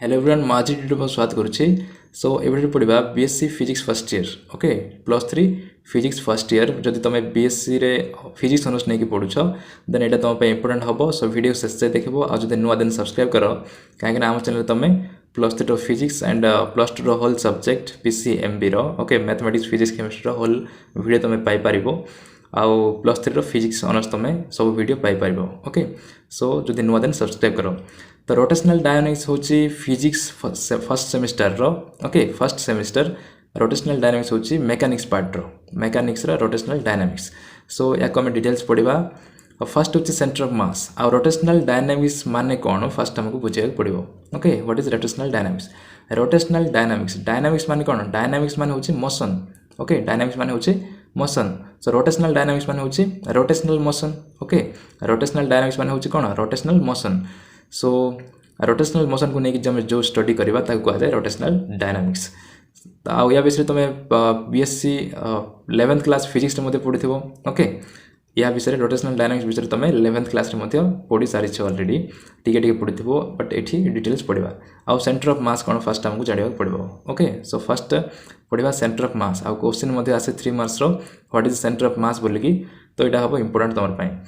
Hello everyone माजी YouTube पर स्वागत करुच्ची। सो एवं पढ़ा BSc physics first year okay +3 physics first year जदि तुम बीएससी रे फिजिक्स ऑनर्स नहीं पढ़ुछ देन यहाँ तुम इंपोर्टेंट हम। सो वीडियो शेष देखो आज जब नुआ दिन सब्सक्राइब कर कहीं आम चैनल तुम +3 physics and +2 whole subject PCMB okay mathematics physics chemistry whole video तुम पाइपर आउ +3 फिजिक्स ऑनर्स तुम सब वीडियो पाइपर ओके। सो जब नुआ दिन सब्सक्राइब कर तो रोटेशनल डायनामिक्स होची फिजिक्स फर्स्ट सेमिस्टर रो okay first semester rotational dynamics होची मेकानिक्स पार्ट रो मेकानिक्स रा रोटेशनल डायनामिक्स। सो या को हम डिटेल्स पढ़िबा। फर्स्ट होची सेंटर ऑफ मास आ रोटेशनल डायनामिक्स माने कोन फर्स्ट हमको बुझिया पड़िबो okay what is rotational dynamics. Rotational dynamics माने कोन डायनामिक्स माने होची मोशन ओके डायनामिक्स माने होची मोशन। सो रोटेशनल डायनामिक्स माने होची rotational motion okay rotational dynamics माने होची कोन रोटेशनल मोशन। सो रोटेशनल मोशन को लेकिन जब जो स्टडी करवा कह जाए रोटेशनल डायनामिक्स। आ या विषय तुम बीएससी 11th क्लास फिजिक्स पढ़ी थो ओके या विषय रोटेशनल डायनामिक्स विषय तुम 11th क्लास पढ़ी सारी अलरेडी टी पढ़ी थो बट ये डिटेल्स पढ़ा। आउ सेंटर ऑफ मास कौन फर्स्ट आमको जाना पड़ो ओके। सो फर्स्ट पढ़ा सेंटर ऑफ मास आउ क्वेश्चन आसे 3 marks what is centre of mass बोलिकी तो यहाँ हम इंपोर्टेंट तुम।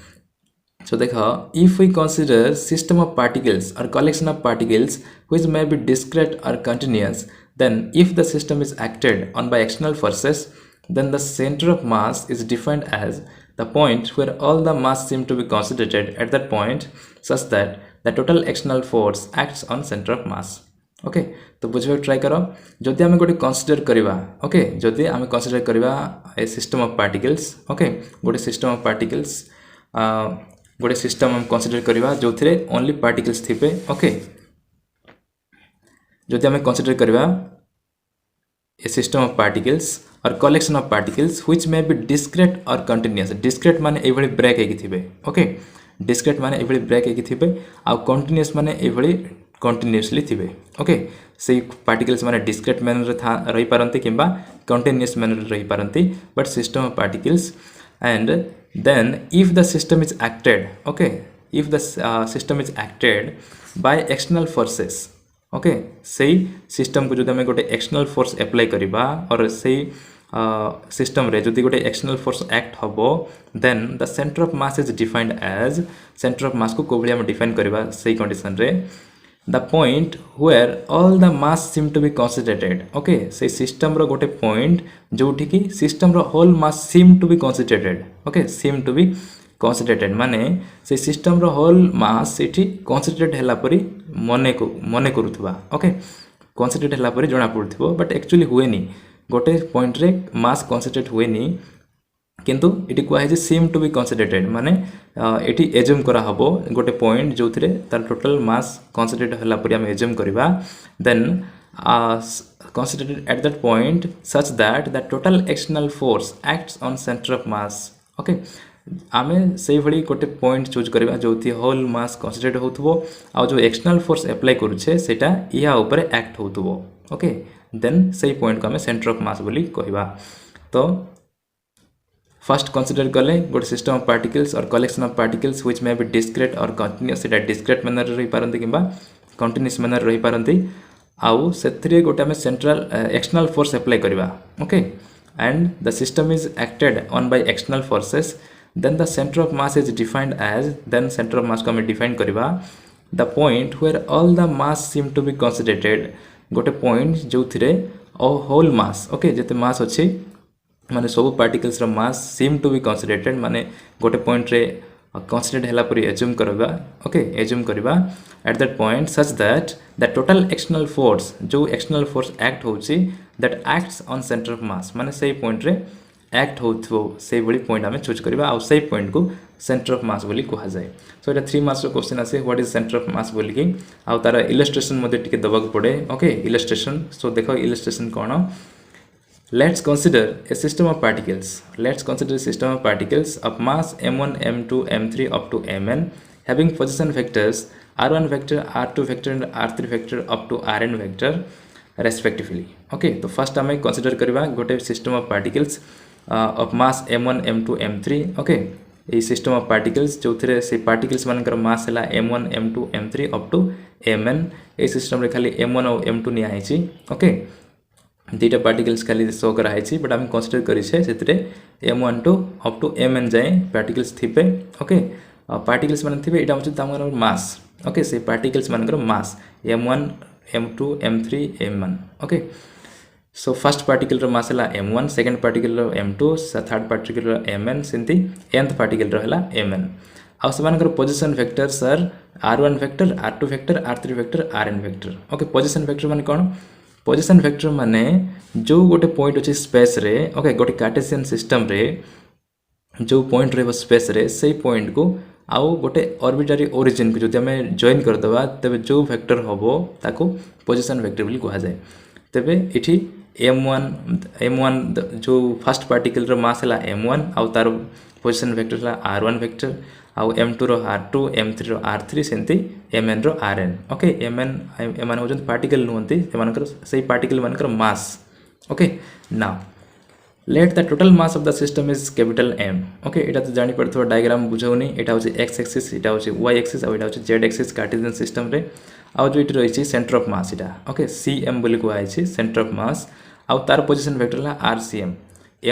So देखो if we consider system of particles or collection of particles which may be discrete or continuous, then if the system is acted on by external forces, then the center of mass is defined as the point where all the mass seem to be concentrated at that point such that the total external force acts on center of mass. Okay तो बुझे try करो जदि आम गोटे consider करवा okay जदि आम consider करवा ए सिस्टम ऑफ पार्टिकल्स ओके गोटे सिस्टम ऑफ पार्टिकल्स गोटे सिस्टम हम कनसीडर करवा जो थे ओनली पार्टिकल्स थे ओके जदि आम कनसीडर करवा ए सिस्टम ऑफ पार्टिकल्स और collection of particles which may be discrete और कंटिन्यूअस। डिस्क्रेट माने एभली ब्रेक होगी थे ओके डिस्क्रेट माने एभली ब्रेक होगी थे आ कंटिन्यूअस माने एभली कंटिन्यूअसली थे ओके से पार्टिकल्स माने डिस्क्रेट मैनर रही पारंती किंबा कंटिन्यूअस मैनर रही पारंती but system of particles. And then if the system is acted okay if the system is acted by external forces okay सही सिस्टम को जो आम गोटे एक्सटर्नल फोर्स एप्लाई करवा और सही सिस्टम रे जदि गोटे एक्सटर्नल फोर्स एक्ट हबो then the centre of mass is defined as centre of mass को कोभली हम डिफाइन करवा सही कंडीशन रे the point where all the mass seem to be concentrated okay से सिस्टम रो गोटे पॉइंट जोठी की सिस्टम रो whole mass seem to be concentrated okay seem to be concentrated माने से सिस्टम रो होल मास सेठी concentrate हला परी मने करूथबा ओके concentrate हला परी जणा पड़ुथबो बट एक्चुअली हुएनी गोटे पॉइंट रे मास concentrate हुएनी किंतु इटी कहुए सीम टू बी कनसेंट्रेटेड माने एटी एज्यूम करा हबो गोटे पॉइंट जो थे तार टोटल मास कनसेंट्रेट हला परी हम एज्यूम करबा then concentrated at that point such that the total external force acts on center of mass okay आमे से भली गोटे पॉइंट चूज करबा जो थी होल मास कनसेंट्रेट होथबो आ जो एक्सटर्नल फोर्स अप्लाई करूछे सेटा या ऊपर एक्ट होथबो ओके देन सही पॉइंट को हमें सेंटर ऑफ मास बोली कहबा। तो फर्स्ट कंसीडर कले गोटे सिस्टम ऑफ पार्टिकल्स और collection of particles which may be discrete और कंटिन्यूअस सेटा डिस्क्रेट मैनर रही पारंती किंबा कंटिन्यूअस मैनर रही पारंती आउ सेथरे गोटे हमें सेंट्रल एक्सटर्नल फोर्स अप्लाई करबा okay and the system is acted on by external forces then the centre of mass is defined as then centre of mass को हमें डिफाइन करबा the point where all the mass seem to be concentrated गोटे point जो थे whole mass okay जते मास अच्छी माने सब पार्टिकल्स रो mass seem to be concentrated माने गोटे पॉइंट रे कंसीडरेट हला परी एज्यूम करबा ओके एज्यूम करबा at that point such that the total external force जो एक्सटर्नल फोर्स एक्ट होची that acts on centre of mass माने सही पॉइंट रे एक्ट होथो सही बड़ी पॉइंट हमें चूज करबा आ सही पॉइंट को सेंटर ऑफ मास बोली कहा जाए। सो एटा 3 मार्क्स रो क्वेश्चन आसे व्हाट इज सेंटर ऑफ मास बोली की आ तार इलस्ट्रेशन मध्ये टिके दबाक पड़े ओके इलस्ट्रेशन। सो देखो इलस्ट्रेशन कोन Let's consider a system of particles. Let's consider a system of particles of mass m1, m2, m3 up to mn having position vectors r1 vector, r2 vector and r3 vector up to rn vector respectively. Okay, तो first हमें consider करवा गोटे system of particles of mass m1, m2, m3. Okay, ये system of particles जो थे से particles मानकर mass है m1, m2, m3 up to mn A system रे खाली m1 और m2 निया है ओके दुईटा पार्टिकल्स खाली शो कराई बट आम कनसीडर करें m1 to up to mn जाए पार्टिकल्स थे ओके पार्टिकल्स मान थे यहाँ हूँ मास ओके से पार्टिकल्स मान mass m1 m2 m3 m1 okay so first particle mass है m1 second particle m2 third particle mn सेमती nth पार्टिकल है mn आउ से पोजिशन वेक्टर सर r1 vector r2 vector r3 vector rn vector okay position vector मान कौन position vector माने जो गोटे पॉइंट अच्छे स्पेस रे ओके गोटे कार्टेशियन सिस्टम रे जो पॉइंट रही स्पेस रे से पॉइंट को आउ गोटे ऑर्बिटरी ओरिजिन को जो आम जॉइन करदे तेरे जो वेक्टर हम ताको पोजिशन वेक्टर बोली कह जाए तेरे ये m1 जो फर्स्ट पार्टिकल रो मास है m1 आउ तार पोजिशन वेक्टर है r1 वेक्टर आउ m2 रो r2 m3 रो r3 सेमती mn रो rn ओके mn एमान होजन पार्टिकल नुहंती एमानकर सही पार्टिकल मानकर mass okay now let the total mass of the system is capital M okay एटा तो जानि पड़थो डायग्राम बुझाउनी एटा होची x एक्सिस एटा होची y एक्सिस और एटा होची z एक्सिस कार्टेशियन सिस्टम रे आउ जो इट रही centre of mass Etah okay cm बोली को आइछि सेंटर ऑफ मास आउ तार पोजीशन वेक्टर है rcm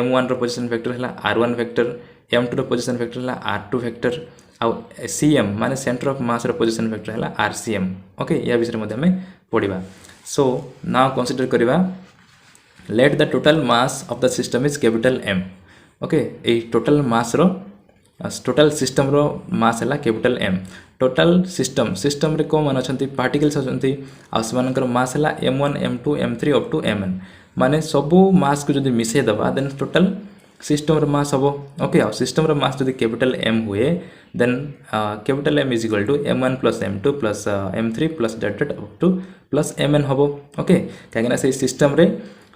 m1 रो पोजीशन वेक्टर है r1 वेक्टर m2 रो पोजीशन वेक्टर है r2 वेक्टर आउ cm माने सेंटर ऑफ मास रो पोजीशन वेक्टर है rcm ओके या विषय मध्ये हमें पढिबा सो नाउ कंसीडर करिबा let the total mass of the system is capital M okay ए टोटल मास रो टोटल सिस्टम रो मास है कैपिटल M टोटल सिस्टम रे को मान अछंती पार्टिकल्स अछंती आ समानकर मास है m1 m2 m3 up to mn माने सबो मास को जदी मिसे दबा देन टोटल सिस्टम रो मास हबो ओके आ सिस्टम रो मास जदी कैपिटल M हुए then capital M is equal to m1 plus m2 plus m3 plus dot dot up to plus mn हबो ओके काहेना से सिस्टम रे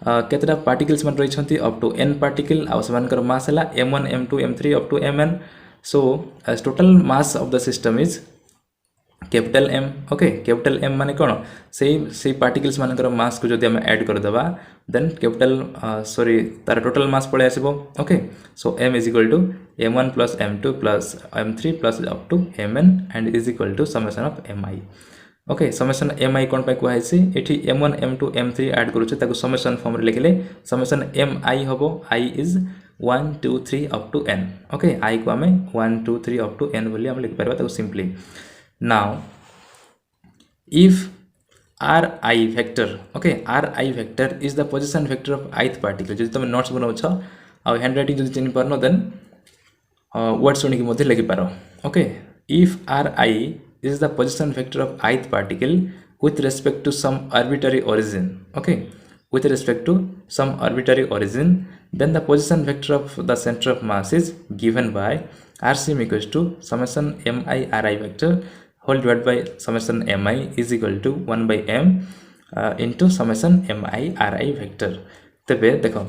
केतटा पार्टिकल्स मन रही अप टू n पार्टिकल आउ सेमानकर मास है m1 m2 m3 up to mn so total mass of the system is capital M okay capital M माने कौन से पार्टिकल्स मानकर मास को जब ऐड करदे देन कैपिटल सॉरी तार टोटल मास पड़े आसो okay so M is equal to m1 plus m2 plus m3 plus up to mn and is equal to summation of mi okay summation mi कौन पे कहै एठी m1 m2 m3 add करूचे ताको summation form रे लिखले summation mi हबो i is 1 2 3 up to n okay i को हमें 1 2 3 अप टू n बोली हम लिख परबा ताको simply now if ri vector okay ri vector is the position vector of ith particle जदि तुम नोट्स बनाउ छ आ हैंड राइटिंग जदि चिनि परनो देन वर्ड सुनि के मध्ये लिखि पारो okay if ri is the position vector of ith particle with respect to some arbitrary origin okay with respect to some arbitrary origin then the position vector of the center of mass is given by rcm equals to summation mi ri vector whole divided by summation mi is equal to 1 by m into summation mi ri vector तबे देखो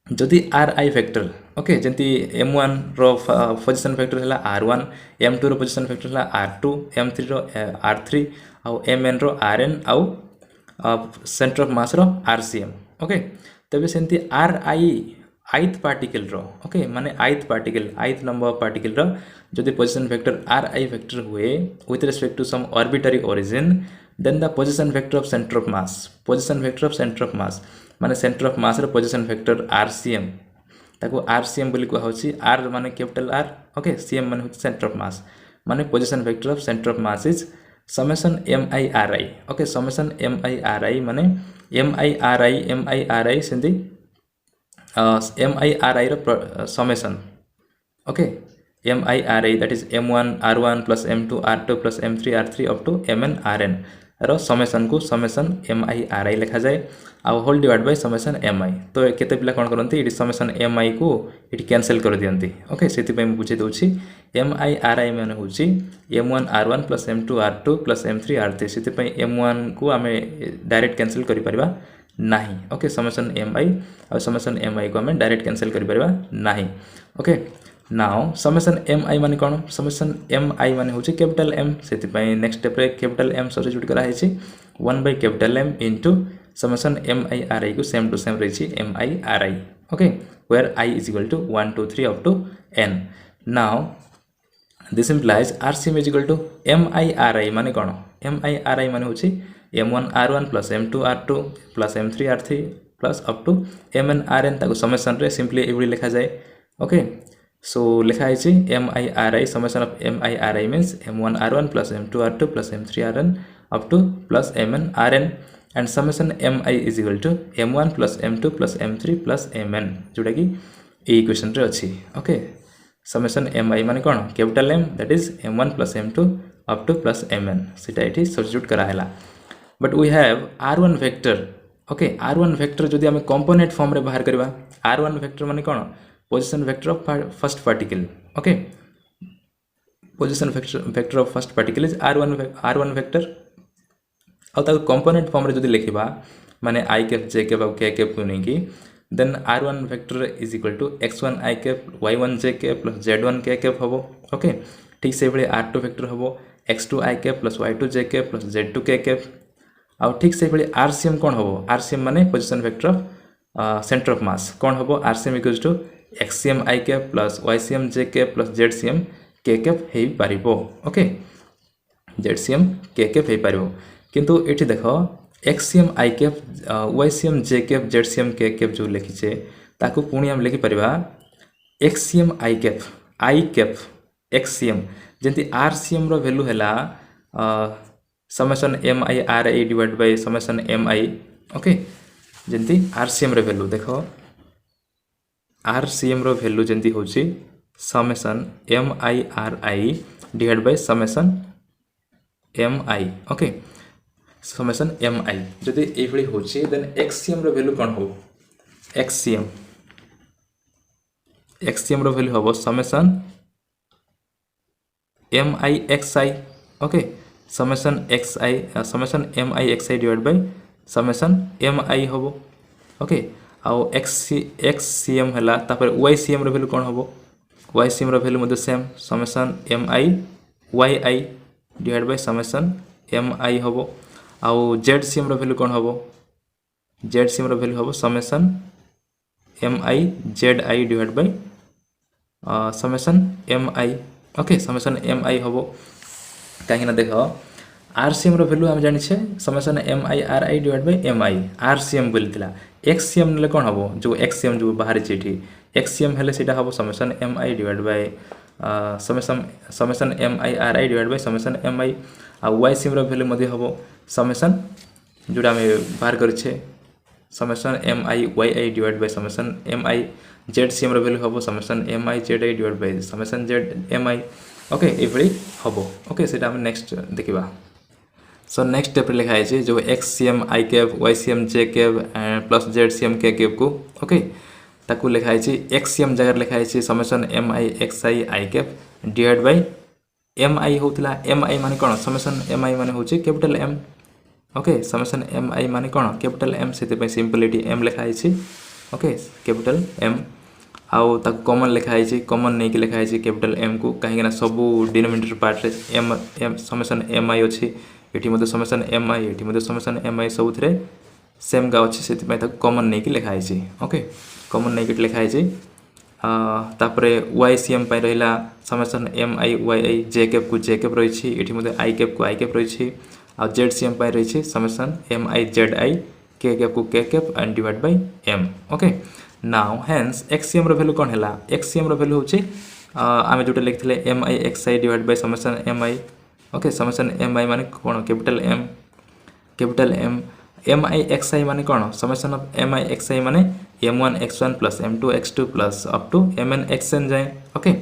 जदि ri vector okay जंती m1 रो position vector है r1 m2 रो position vector है r2 m3 रो r3 आउ mn रो rn आउ centre of mass रो rcm okay तबे सेंती ri ith पार्टिकल रो ओके माने ith particle ith number of particle रो जदि पोजीशन वेक्टर ri वेक्टर हुए with respect to some arbitrary origin then the position vector of centre of mass position vector of centre of mass माने centre of mass रो position vector rcm ताको rcm बोली को होची r माने capital R okay cm माने होची centre of mass माने position vector of centre of mass is summation mi ri okay summation mi ri माने mi ri सेंती mi ri रो summation okay mi ri that is m1 r1 plus m2 r2 plus m3 r3 up to mn rn रो summation को summation mi ri लिखा जाए आ whole divide by summation mi तो केते पिला कोन करंती इडी समेशन mi को इडी कैंसिल कर दियंती ओके सेति पे हम बुझे दोछि mi ri माने होछि m1 r1 plus m2 r2 plus m3 r3 सेति पे m1 को हमें डायरेक्ट कैंसिल करि परबा नाही ओके समेशन mi और समेशन mi को हमें डायरेक्ट कैंसिल करि परबा नाही ओके नाउ समेशन mi माने कोन समेशन mi माने होछि कैपिटल M सेति पे नेक्स्ट स्टेप रे कैपिटल M सब्स्टिट्यूट करा हेछि 1 by capital M into summation mi ri को सेम टू सेम रहिछि mi ri okay where I is equal to 1 2 3 up to n now this implies rcm is equal to mi ri माने कोन M I R आई मान होची m1r1 plus m2r2 plus m3r3 plus up to mn rn ताको summation रे simply every लिखा जाए okay so लिखा है M I R I summation of M I R I means m1r1 plus m2r2 plus m3rn up to plus mn rn and summation M I is equal to m1 plus m2 plus m3 plus mn जोटा कि ए equation रे अछि okay summation M I माने कोन capital M that is m1 plus m2 up to plus mn सेटा एठी substitute करा हैला but we have r1 vector okay r1 vector जदि हम कंपोनेंट फॉर्म रे बाहर करबा r1 वेक्टर माने कोन position vector of first particle okay position vector of first particle is r1 vector आ ताको कंपोनेंट फॉर्म रे जदि लिखिबा माने i कैप j कैप और k कैप को नहीं की then r1 vector is equal to x1 i cap y1 j cap plus z1 k cap हबो ओके ठीक से भले r2 वेक्टर हबो x2 i cap plus y2 j cap plus z2 k cap आ ठीक से भले rcm कोन हबो rcm माने position vector of centre of mass कोन हबो rcm equals to xcm i cap plus ycm j cap plus zcm k cap हेई पारिबो ओके zcm k कैप हेई पारिबो किंतु एठी देखो xcm i cap ycm j cap zcm k cap जो लिखिछे ताको पुणी हम लिखि परिबा xcm i कैप xcm जेंति rcm रो वैल्यू हैला summation M I R I divide by summation M I okay जेंति rcm रो वैल्यू देखो rcm रो वैल्यू जेंति होची summation M I R I divide by summation M I okay summation M I जदि ए भली होची देन xcm रो वैल्यू कोन हो xcm रो वैल्यू होबो summation M I X I okay summation X I summation M I X I divide by summation M I होबो ओके आउ xcm हला तापर ycm रो वैल्यू कोन होबो ycm रो वैल्यू मधे same summation M I Y I divide by summation M I होबो आउ zcm रो वैल्यू कोन होबो zcm रो वैल्यू होबो summation M I Z I divide by summation M I okay summation M I होबो काहे ना देखो rcm रो वैल्यू हम जानि छे summation M I R I divide by M I rcm बोलतिला xcm ले कोन होबो जो xcm जो बाहर चिठी xcm हेले सेटा होबो summation M I divide by summation M I R I divide by summation M I आ ycm रो वैल्यू मध्ये होबो समेशन जोडा में बाहर करछे summation M I Y I divide by summation M I zcm रो वैल्यू होबो summation M I Z I divide by summation Z M I okay every होबो ओके सेटा हम नेक्स्ट देखिबा सो नेक्स्ट स्टेप लिखा है जो xcm i cap ycm j cap plus zcm k cap को ओके ताकू लिखा है xcm जगह लिखा है summation M I X I I cap divide by M I होतला एम आई माने कोन समेशन एम आई माने होची capital M okay summation M I माने कोन कैपिटल एम सेते पे सिंपलिटी एम लिखा है ओके कैपिटल एम आउ ताकू कॉमन लिखा है कॉमन नहीं कि लिखा है कैपिटल एम को कहीं ना सब डिनोमिनेटर पार्ट रे एम समेशन एम आई अछि एठी मध्ये समेशन एम आई एठी मध्ये समेशन एम आई सब थरे सेम गा अछि सेति पय ताकू कॉमन नहीं कि लिखा है ओके कॉमन नहीं कि लिखा है तापरे ycm पय रहला summation M I Y I j cap को j कैप रही छी एठी मध्ये i कैप को i कैप रही छी आ zcm पय रही छी summation M I Z I k cap को k cap and divide by m okay now hence xcm रो वैल्यू कोन हैला xcm रो वैल्यू होची आमे जोटे लिखथिले M I X I divide by summation M I okay summation M I माने कोन capital M M I X I माने कोन summation of M I X I माने m1 x1 plus m2 x2 plus up to mn xn जाए okay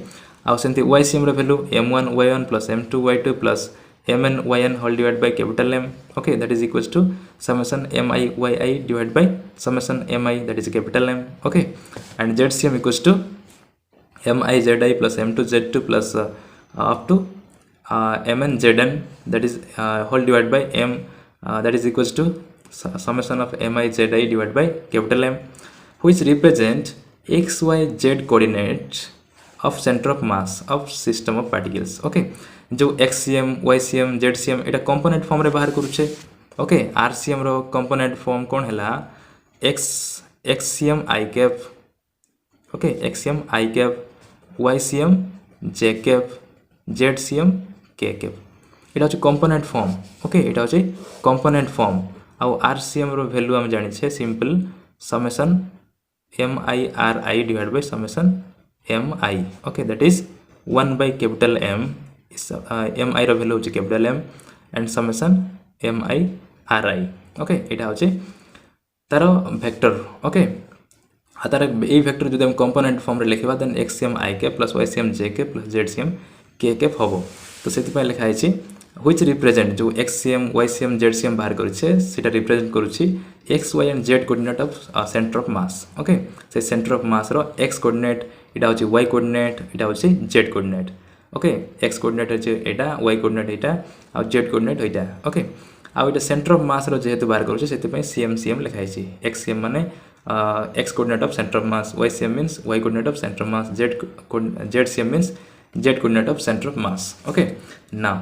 आ सेंति ycm रो value m1 y1 plus m2 y2 plus mn yn whole divide by capital m okay that is equals to summation M I Y I divide by summation M I that is capital m okay and zcm equals to M I Z I plus m2 z2 plus up to mn zn that is whole divided by m that is equals to summation of mi zi divided by capital M which represent x y z coordinates of center of mass of system of particles okay जो xcm ycm zcm एटा component form रे बाहर करूछे okay rcm रो component form कोन हैला xcm i cap okay xcm i cap ycm j cap zcm k cap এটা হচ্ছে component form okay এটা হচ্ছে component form আউ RCM रो value আমি জানিছে simple সমেশন MIRI divided by summation MI okay that is 1 by capital M is MI रो value হচ্ছে capital M and summation MIRI okay এটা হচ্ছে তার ভেক্টর ওকে আর তার এই ভেক্টর যদি আমি কম্পোনেন্ট ফর্মে লিখিবা দেন XCM IK plus YCM JK plus ZCM KK হব তো সেপাই লেখা হয়েছে হুইচ রিপ্রেজেন্ট যে XCM YCM ZCM বাহার করেছে সেটা রিপ্রেজেন্ট করুছি XY and Z coordinate of centre of mass okay সেই সেন্টার অফ মাস র X কোঅর্ডিনেট এটা হচ্ছে Y কোঅর্ডিনেট এটা হচ্ছে Z কোঅর্ডিনেট ওকে X কোঅর্ডিনেট হচ্ছে এটা Y কোঅর্ডিনেট এটা আর Z কোঅর্ডিনেট এটা ওকে আর এটা সেন্টার অফ মাস র যেহেতু বাহার করছে সেপাই CM লেখা হয়েছে XCM মানে X coordinate of center of mass, YCM means Y coordinate of center of mass, ZCM means Z coordinate of center of mass. Okay, now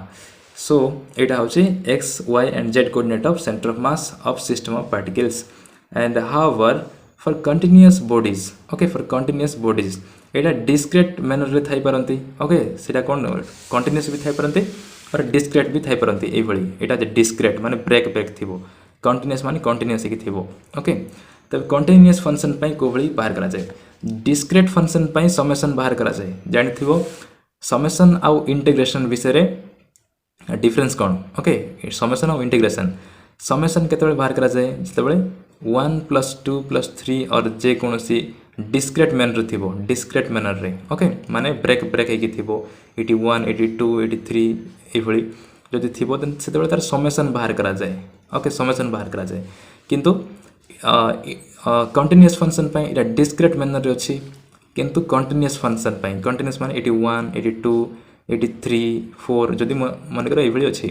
so এটা হচ্ছে X, Y and Z coordinate of center of mass of system of particles. And however, for continuous bodies, okay, for continuous bodies, এটা discrete manner রে থাই পারନ୍ତି, okay, সেটা কোন continuous भी থাই পারନ୍ତି और discrete भी থাই পারନ୍ତି এইভଳି এটা যে discrete মানে ব্রেক থিবো continuous মানে continuous কি থিবো okay तब कंटिन्यूअस फंक्शन पाई कोभली बाहर करा जाए डिस्क्रीट फंक्शन पाई समेशन बाहर करा जाए जानि थिबो समेशन आउ इंटीग्रेशन विषय रे डिफरेंस कोन ओके समेशन आउ इंटीग्रेशन समेशन केतबे बाहर करा जाए जतबे 1 + 2 + 3 और जे कोनोसी डिस्क्रीट मैनर थिबो डिस्क्रीट मैनर रे ओके माने ब्रेक हेकी थिबो 81 82 83 एभली जदि थिबो देन सेतबे तार समेशन बाहर करा जाए ओके समेशन बाहर करा जाए किंतु कंटिन्यूअस फंक्शन पाई इटा डिस्क्रीट मैनर रे अछि किंतु कंटिन्यूअस फंक्शन पाई कंटिन्यूअस माने 81 82 83 4 जदि मन कर एभली अछि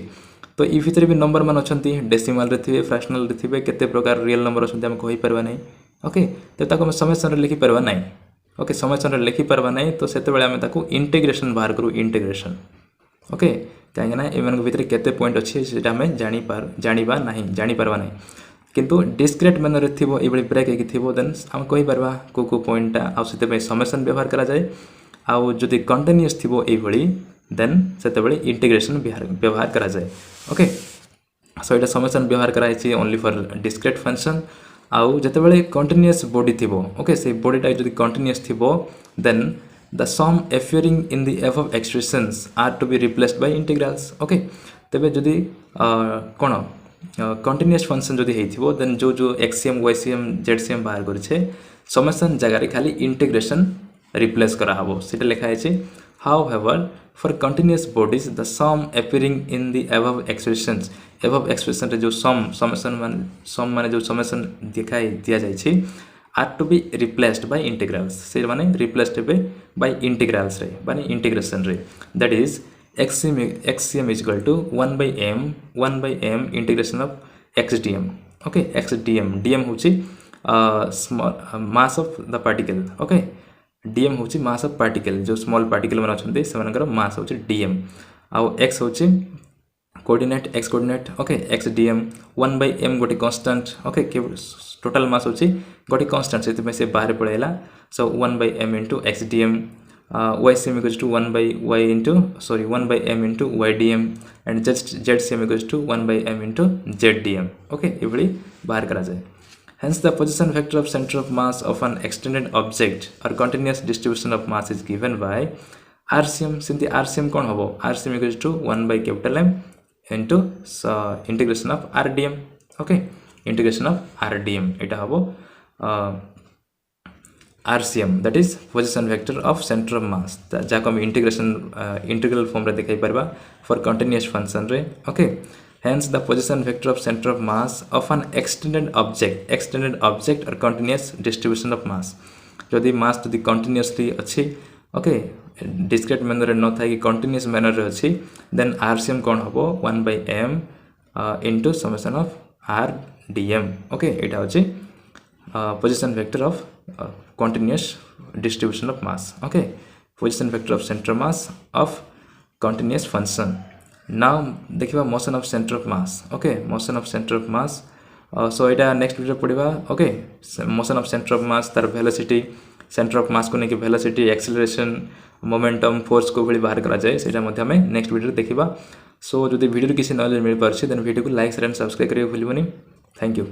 तो ई भितर भी नंबर मान अछंती डेसिमल रे थिबे फ्रैक्शनल रे थिबे केते प्रकार रियल नंबर अछंती हम कहि परबा नै ओके तो ताको हम समेशन रे लिखि परबा नै ओके समेशन रे लिखि परबा नै तो सेते बेले हम ताको इंटीग्रेशन बाहर करू इंटीग्रेशन ओके काहे ना एमन के भितर केते पॉइंट अछि सेटा हम जानि परबा नै किंतु डिस्क्रीट मैनर थिबो एबडी ब्रेक हेकी थिबो देन हम कहि परबा को पॉइंट आ सेते पे समेशन व्यवहार करा जाय आ जदि कंटीन्यूअस थिबो एबडी देन सेते बेले इंटीग्रेशन व्यवहार करा जाय ओके सो एटा समेशन व्यवहार करा हिची ओनली फॉर डिस्क्रीट फंक्शन आ जते बेले कंटीन्यूअस बॉडी थिबो ओके से बॉडीटा जदि कंटीन्यूअस थिबो then the sum appearing in the above expressions are to be replaced by integrals okay तबे जदि कोन कंटीन्यूअस फंक्शन जदि हेथिबो देन जो XCM YCM ZCM बाहर करछे समेशन जगह रे खाली इंटीग्रेशन रिप्लेस करा हबो सेटा लिखा है however for continuous bodies the sum appearing in the above expression रे जो समेशन माने जो समेशन दिया जाय छै are to be replaced by integrals से माने replaced by integrals रे माने integration रे that is XCM is equal to 1 by m integration of XDM okay XDM dm होची small mass of the particle okay dm होची mass of particle जो small particle मन अछंते से मानकर mass होची dm आ x होची coordinate x coordinate okay XDM 1 by m गोटे constant okay total mass होची गोटे कांस्टेंट से से बाहर पड़ेला सो 1 by m into XDM YCM equals to 1 by m into YDM and ZCM equals to 1 by m into ZDM okay एवली बाहर करा जाए hence the position vector of center of mass of an extended object or continuous distribution of mass is given by RCM since RCM कौन होबो RCM equals to 1 by capital M into integration of RDM okay integration of RDM eta hobo RCM that is position vector of center of mass जाको हम integral form रे देखाई परबा for continuous function रे okay hence the position vector of center of mass of an extended object or continuous distribution of mass जदि mass जदि continuously अच्छी okay discrete manner रे न था कि continuous manner रे अच्छी then RCM कौन होबो 1 by m into summation of RDM okay एटा होची position vector of continuous distribution of mass okay position vector of center mass of continuous function now देखिबा motion of center of mass okay motion of center of mass so Etah next video पढिबा okay motion of center of mass तार velocity centre of mass को लेकिन velocity acceleration momentum force को भली बाहर करा जाए सेटा मध्ये हमें नेक्स्ट वीडियो देखिबा। सो जदि वीडियो किसी नॉलेज मिल पारछि देन वीडियो को लाइक शेयर एंड सब्सक्राइब करियो भूलिबनी। Thank you.